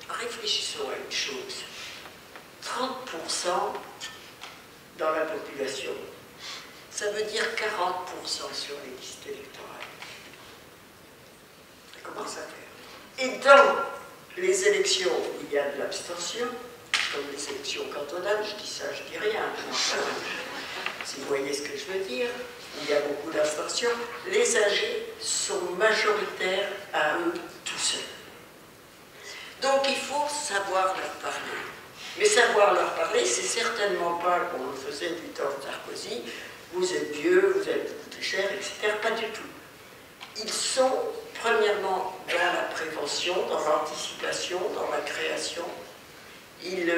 Réfléchissons à une chose. 30% dans la population, ça veut dire 40% sur les listes électorales. Ça commence à faire. Et dans les élections où il y a de l'abstention, comme les élections cantonales, je dis ça, je dis rien, enfin, si vous voyez ce que je veux dire, où il y a beaucoup d'abstention, les âgés sont majoritaires à eux tout seuls. Donc il faut savoir leur parler. Mais savoir leur parler, c'est certainement pas, comme on le faisait du temps de Sarkozy, vous êtes vieux, vous avez coûté cher, etc. Pas du tout. Ils sont, premièrement, dans la prévention, dans l'anticipation, dans la création. Il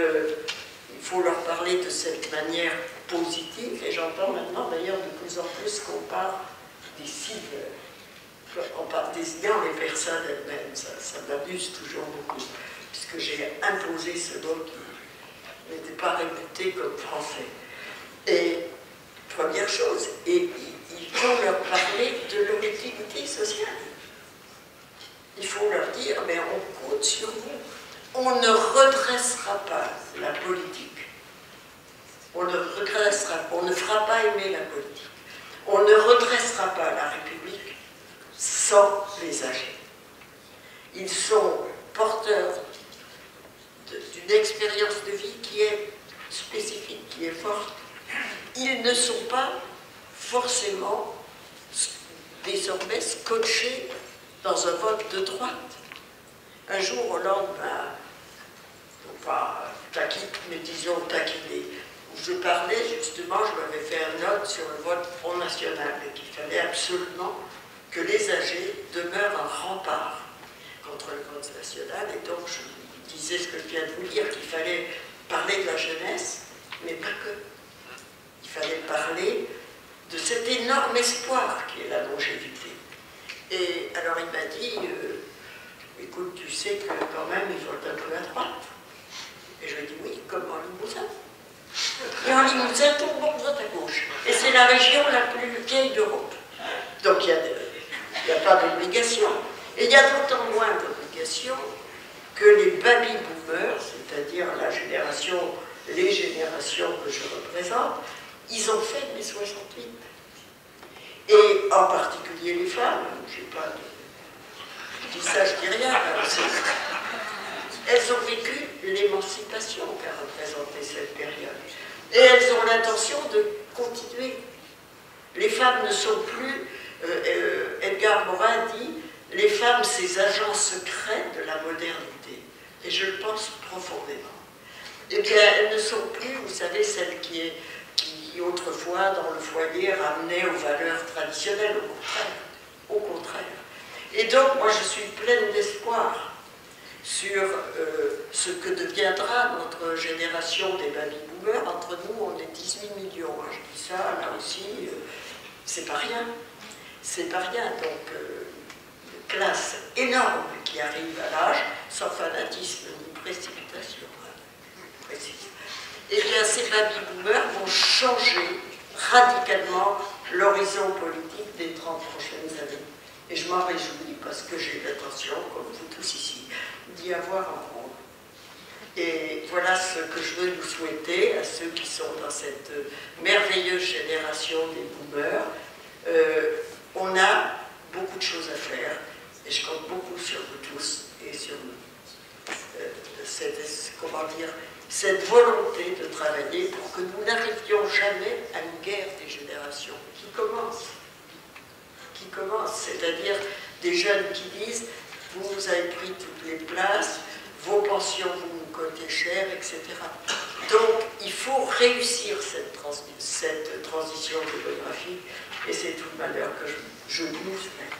faut leur parler de cette manière positive, et j'entends maintenant d'ailleurs de plus en plus qu'on parle des cibles. On parle des idéaux, les personnes elles-mêmes, ça m'abuse toujours beaucoup, puisque j'ai imposé ce mot qui n'était pas réputé comme français. Et première chose, et il faut leur parler de leur utilité sociale. Il faut leur dire, mais on compte sur vous. On ne redressera pas la politique. On ne fera pas aimer la politique. On ne redressera pas la République sans les âgés. Ils sont porteurs d'une expérience de vie qui est spécifique, qui est forte. Ils ne sont pas forcément désormais scotchés dans un vote de droite. Un jour, Hollande m'a, non pas taquiné, mais disons taquiné, où je parlais justement, je m'avais fait une note sur le vote Front National et qu'il fallait absolument que les âgés demeurent un rempart contre le vote national, et donc je disais ce que je viens de vous dire, qu'il fallait parler de la jeunesse, mais pas que. Il fallait parler de cet énorme espoir qui est la longévité. Et alors il m'a dit, écoute, tu sais que quand même ils votent un peu à droite. Et je lui ai dit, oui, comme en Limousin. Et en Limousin, tout le monde vote à gauche. Et c'est la région la plus vieille d'Europe. Donc il n'y a pas d'obligation. Et il y a d'autant moins d'obligation que les baby-boomers, c'est-à-dire les générations que je représente, ils ont fait mai 68. Et en particulier les femmes, je dis ça, je dis rien, elles ont vécu l'émancipation qu'a représenté cette période. Et elles ont l'intention de continuer. Les femmes ne sont plus, Edgar Morin dit, les femmes, ces agents secrets de la modernité. Et je le pense profondément. Eh bien, elles ne sont plus, vous savez, celles qui autrefois, dans le foyer, ramenaient aux valeurs traditionnelles, au contraire. Et donc, moi, je suis pleine d'espoir sur ce que deviendra notre génération des baby-boomers. Entre nous, on est 18 millions. Je dis ça, là aussi, c'est pas rien. C'est pas rien. Donc, une classe énorme qui arrive à l'âge, sans fanatisme ni précipitation. Eh bien, ces baby-boomers vont changer radicalement l'horizon politique des 30 prochaines années. Et je m'en réjouis parce que j'ai l'intention, comme vous tous ici, d'y avoir un rôle. Et voilà ce que je veux nous souhaiter à ceux qui sont dans cette merveilleuse génération des boomers. On a beaucoup de choses à faire et je compte beaucoup sur vous tous et sur cette volonté de travailler pour que nous n'arrivions jamais à une guerre des générations qui commence, c'est-à-dire des jeunes qui disent « vous nous avez pris toutes les places, vos pensions vous nous coûtez cher, etc. » Donc il faut réussir cette transition démographique et c'est tout le malheur que je nous souhaite.